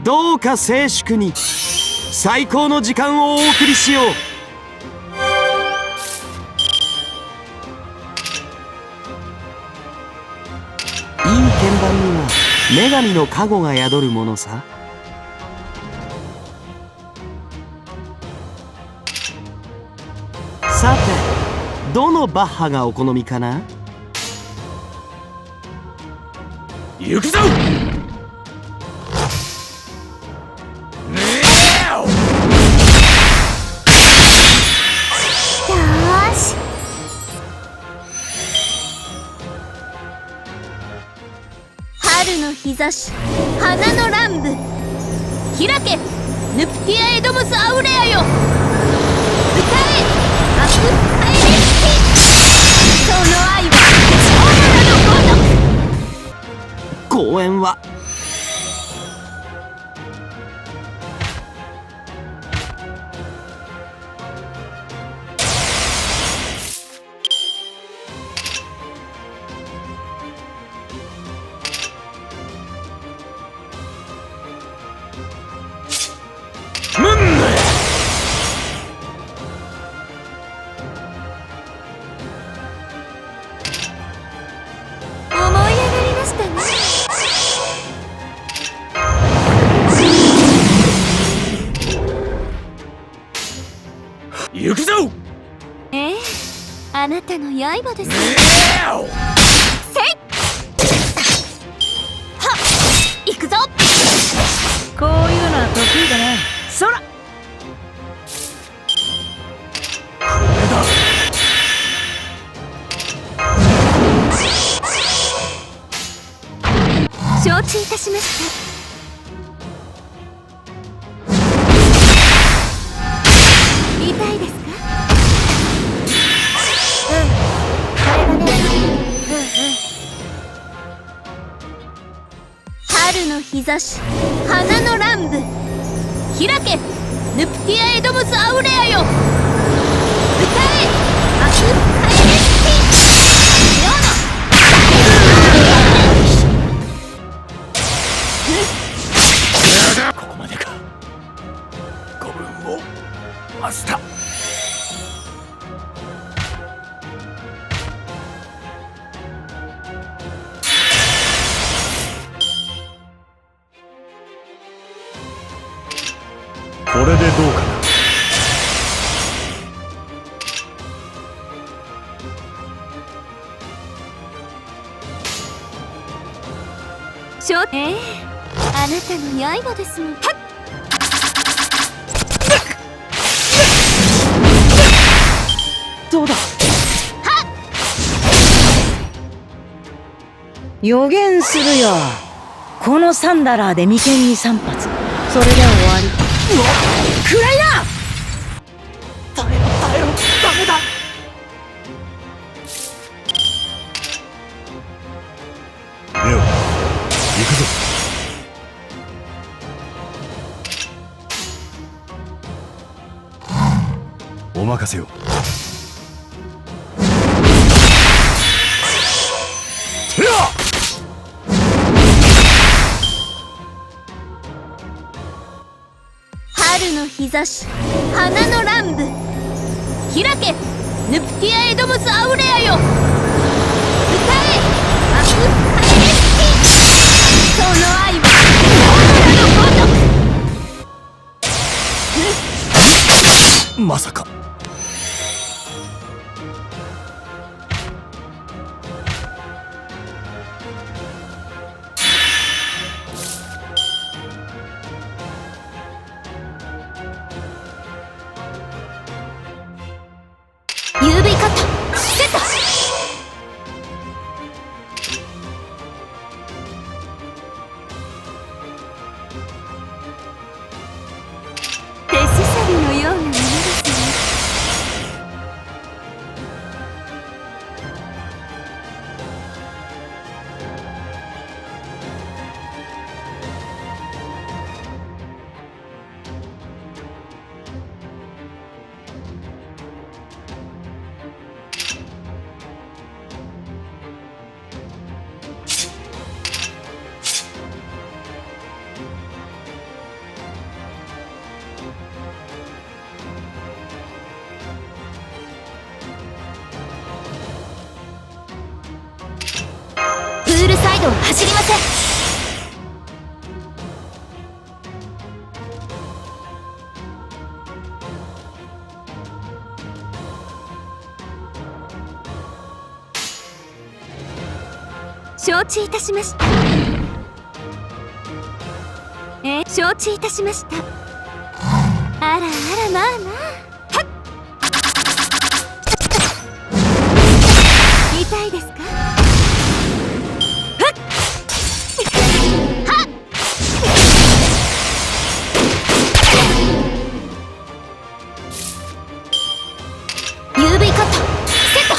どうか静粛に最高の時間をお送りしよう。いい鍵盤には女神の加護が宿るものさ。さて、どのバッハがお好みかな。行くぞ。春の日差し、花の乱舞、開けヌプティア・エドモス・アウレアよ。歌えアクスタイレスキ。その愛はオーラのごとく。公演は行くぞ。ええ、あなたの刃です。せいはっ、行くぞ。こういうのは得意だな。そら承知いたしました。痛いですか。春の日差し、花の乱舞、開けヌプティア・エドモス・アウレアよ。歌えアクスタイレスキ。世のここまでか。ご分をマスター。これでどうかな。ええ、あなたの刃ですもん。どうだ。予言するよ。このサンダラーで眉間に3発、それで終わり。うわっ、暗いな。耐えろ耐えろ、ダメだ。レオ、行くぞ。お任せを。春の日差し、花の乱舞、開けヌプティア・エドモス・アウレアよ。歌えアクスタイレスキ。その愛はオーラのごとく。まさか。郵便カットセット。手すさびのようなものですね。ドを走りません。承知いたしました。承知いたしました。あらあら、まあまあ。はっ痛いですか？はっはっUV カットセット。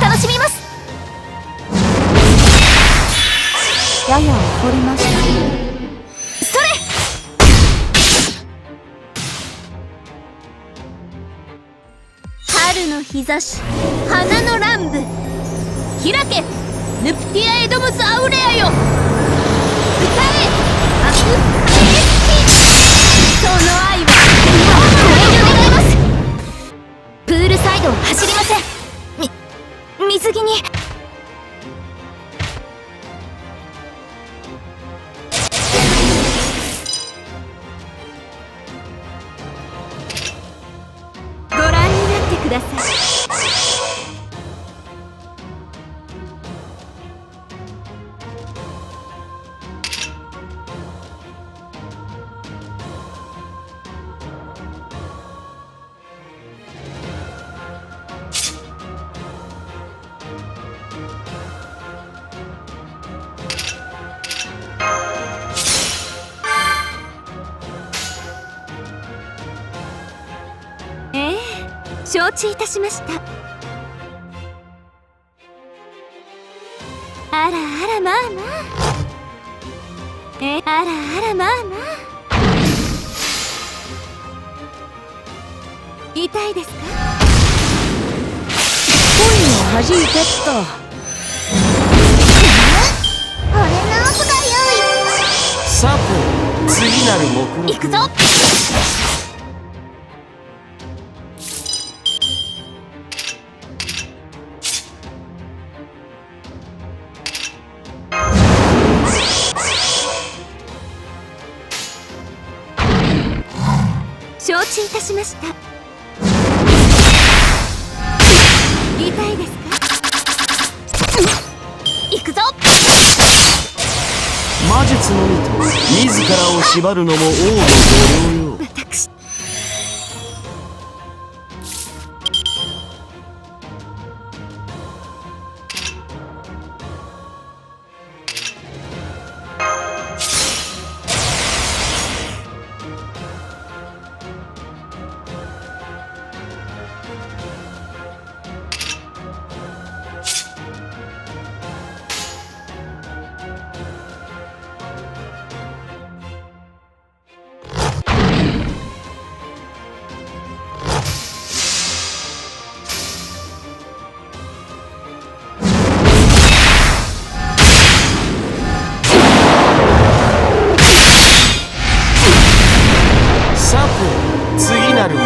楽しみます。やや怒りました。それ。春の日差し、花の乱舞。開け、ヌプティア・エドムス・アウレアよ。歌え、アクス・カエスキ。その愛は今も願います。プールサイドを走りません。水着に。ご覧になってください。承知いたしました。あらあら、まあまあ。あらあら、まあまあ。痛いですか？コインを弾いてった。俺の音がさて次なる目良い。行くぞ。承知いたしました。痛いですか？行くぞ。魔術のみと自らを縛るのも王の御用よ。私。さて次なる目